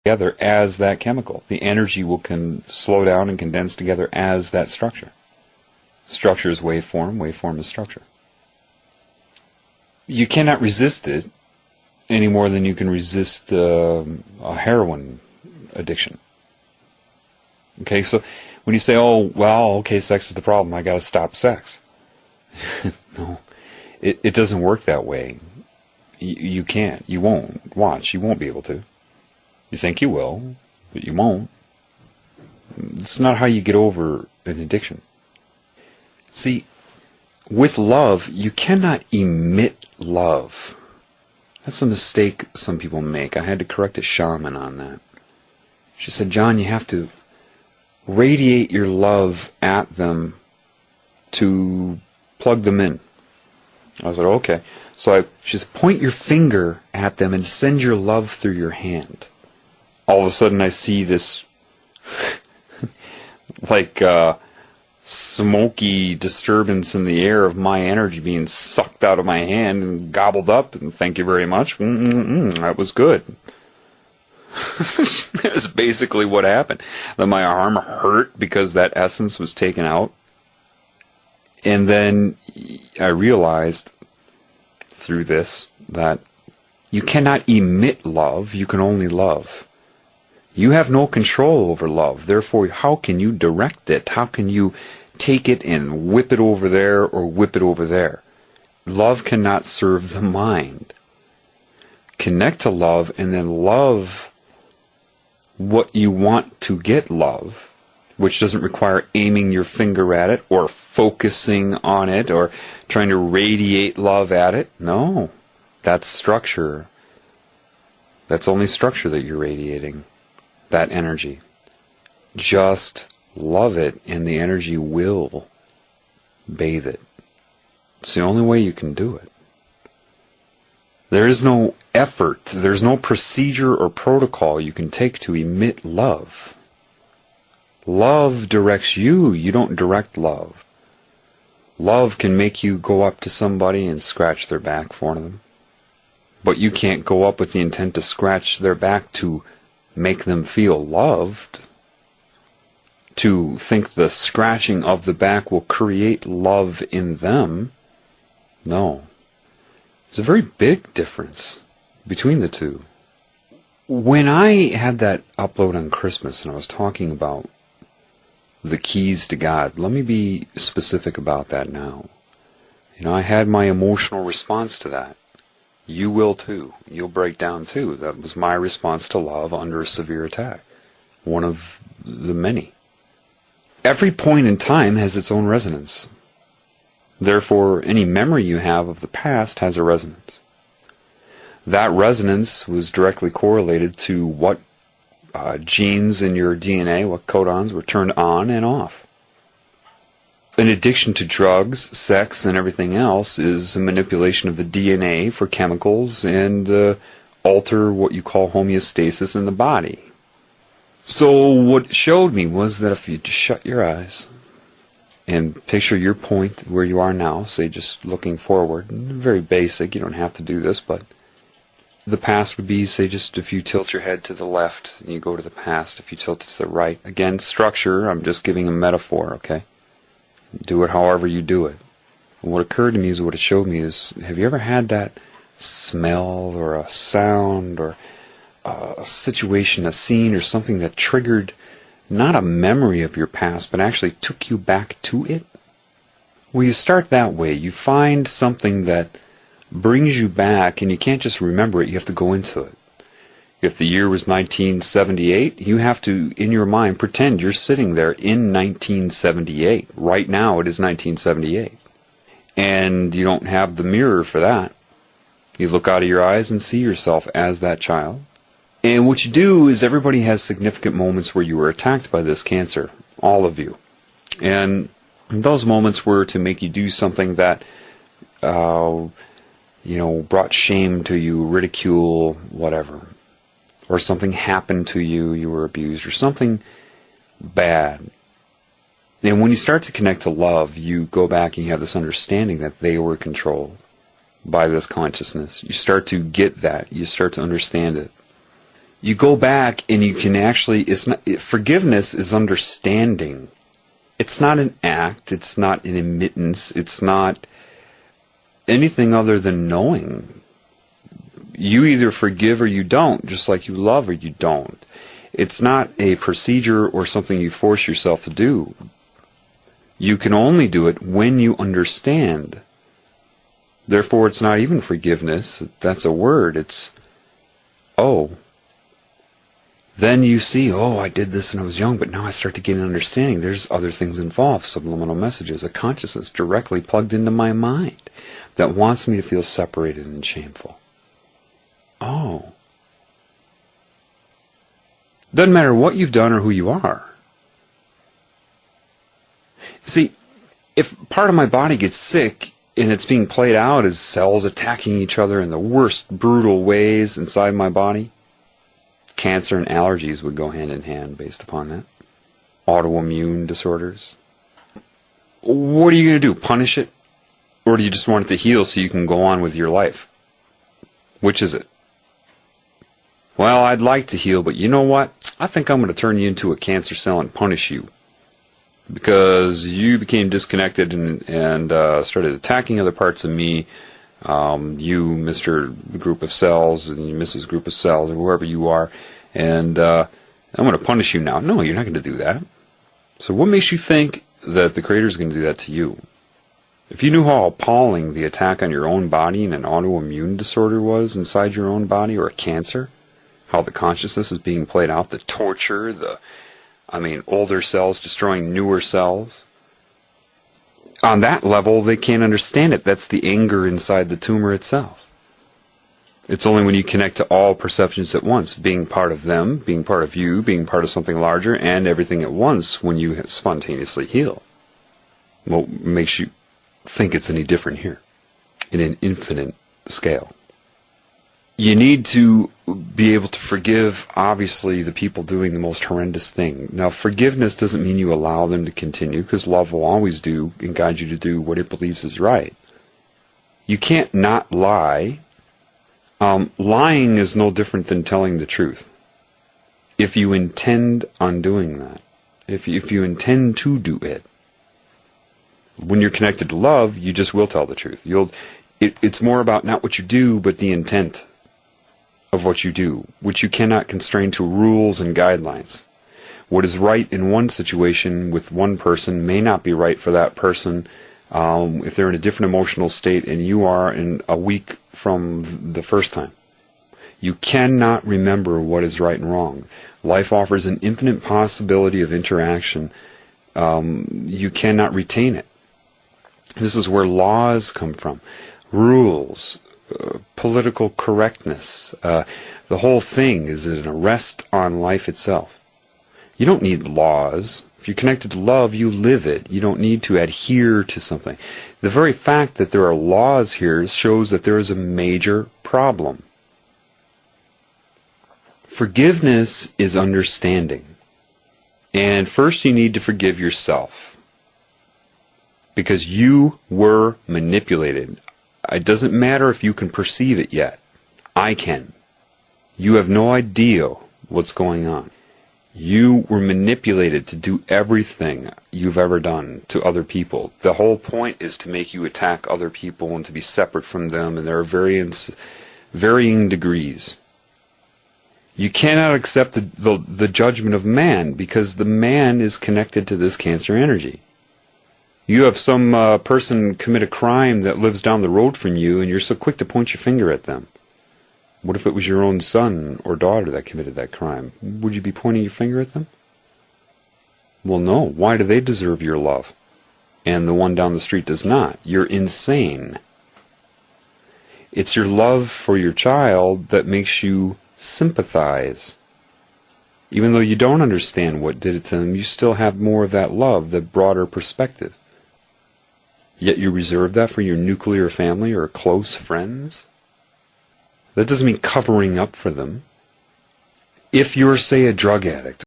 together as that chemical. The energy will slow down and condense together as that structure. Structure is waveform, waveform is structure. You cannot resist it any more than you can resist a heroin addiction. Okay, so when you say, oh, well, okay, sex is the problem, I gotta stop sex. No, it doesn't work that way. You can't, you won't. Watch, you won't be able to. You think you will, but you won't. It's not how you get over an addiction. See, with love, you cannot emit love. That's a mistake some people make. I had to correct a shaman on that. She said, John, you have to radiate your love at them to plug them in. I was like, okay. So she said, point your finger at them and send your love through your hand. All of a sudden I see this like smoky disturbance in the air of my energy being sucked out of my hand and gobbled up, and thank you very much. That was good. That's basically what happened. Then my arm hurt because that essence was taken out. And then I realized through this that you cannot emit love, you can only love. You have no control over love. Therefore, how can you direct it? How can you take it and whip it over there or whip it over there? Love cannot serve the mind. Connect to love and then love what you want to get love, which doesn't require aiming your finger at it or focusing on it or trying to radiate love at it. No, that's structure. That's only structure that you're radiating, that energy. Just love it and the energy will bathe it. It's the only way you can do it. There is no effort, there's no procedure or protocol you can take to emit love. Love directs you, you don't direct love. Love can make you go up to somebody and scratch their back for them. But you can't go up with the intent to scratch their back to make them feel loved. To think the scratching of the back will create love in them. No. There's a very big difference between the two. When I had that upload on Christmas and I was talking about the keys to God, let me be specific about that now. I had my emotional response to that. You will too. You'll break down too. That was my response to love under a severe attack. One of the many. Every point in time has its own resonance. Therefore, any memory you have of the past has a resonance. That resonance was directly correlated to what genes in your DNA, what codons were turned on and off. An addiction to drugs, sex, and everything else is a manipulation of the DNA for chemicals and alter what you call homeostasis in the body. So what it showed me was that if you just shut your eyes and picture your point where you are now, say just looking forward, very basic, you don't have to do this, but the past would be, say, just if you tilt your head to the left, and you go to the past. If you tilt it to the right, again, structure, I'm just giving a metaphor, okay? Do it however you do it. And what occurred to me is, what it showed me is, have you ever had that smell or a sound or a situation, a scene or something that triggered not a memory of your past, but actually took you back to it? Well, you start that way. You find something that brings you back, and you can't just remember it, you have to go into it. If the year was 1978, you have to, in your mind, pretend you're sitting there in 1978. Right now it is 1978. And you don't have the mirror for that. You look out of your eyes and see yourself as that child. And what you do is, everybody has significant moments where you were attacked by this cancer. All of you. And those moments were to make you do something that brought shame to you, ridicule, whatever. Or something happened to you, you were abused, or something bad. And when you start to connect to love, you go back and you have this understanding that they were controlled by this consciousness. You start to get that. You start to understand it. you go back and you can actually, forgiveness is understanding. It's not an act, it's not an admittance, it's not anything other than knowing. You either forgive or you don't, just like you love or you don't. It's not a procedure or something you force yourself to do. You can only do it when you understand. Therefore, it's not even forgiveness. That's a word. It's, oh. Then you see, oh, I did this when I was young, but now I start to get an understanding. There's other things involved, subliminal messages, a consciousness directly plugged into my mind that wants me to feel separated and shameful. Oh. Doesn't matter what you've done or who you are. See, if part of my body gets sick and it's being played out as cells attacking each other in the worst brutal ways inside my body, cancer and allergies would go hand in hand based upon that. Autoimmune disorders. What are you going to do? Punish it? Or do you just want it to heal so you can go on with your life? Which is it? Well, I'd like to heal, but you know what? I think I'm going to turn you into a cancer cell and punish you. Because you became disconnected and started attacking other parts of me. You, Mr. Group of Cells, and you, Mrs. Group of Cells, or whoever you are. And I'm going to punish you now. No, you're not going to do that. So what makes you think that the Creator is going to do that to you? If you knew how appalling the attack on your own body and an autoimmune disorder was inside your own body, or a cancer, how the consciousness is being played out, the torture, older cells destroying newer cells. On that level, they can't understand it. That's the anger inside the tumor itself. It's only when you connect to all perceptions at once, being part of them, being part of you, being part of something larger, and everything at once, when you spontaneously heal. What makes you think it's any different here, in an infinite scale? You need to be able to forgive, obviously, the people doing the most horrendous thing. Now, forgiveness doesn't mean you allow them to continue, because love will always do and guide you to do what it believes is right. You can't not lie. Lying is no different than telling the truth. If you intend on doing that, if you intend to do it, when you're connected to love, you just will tell the truth. It's more about not what you do, but the intent of what you do, which you cannot constrain to rules and guidelines. What is right in one situation with one person may not be right for that person if they're in a different emotional state and you are in a week from the first time. You cannot remember what is right and wrong. Life offers an infinite possibility of interaction. You cannot retain it. This is where laws come from. Rules, political correctness. The whole thing is an arrest on life itself. You don't need laws. If you're connected to love, you live it. You don't need to adhere to something. The very fact that there are laws here shows that there is a major problem. Forgiveness is understanding. And first you need to forgive yourself. Because you were manipulated. It doesn't matter if you can perceive it yet. I can. You have no idea what's going on. You were manipulated to do everything you've ever done to other people. The whole point is to make you attack other people and to be separate from them, and there are varying degrees. You cannot accept the judgment of man, because the man is connected to this Cancer energy. You have some person commit a crime that lives down the road from you, and you're so quick to point your finger at them. What if it was your own son or daughter that committed that crime? Would you be pointing your finger at them? Well, no. Why do they deserve your love? And the one down the street does not. You're insane. It's your love for your child that makes you sympathize. Even though you don't understand what did it to them, you still have more of that love, that broader perspective. Yet you reserve that for your nuclear family or close friends? That doesn't mean covering up for them. If you're, say, a drug addict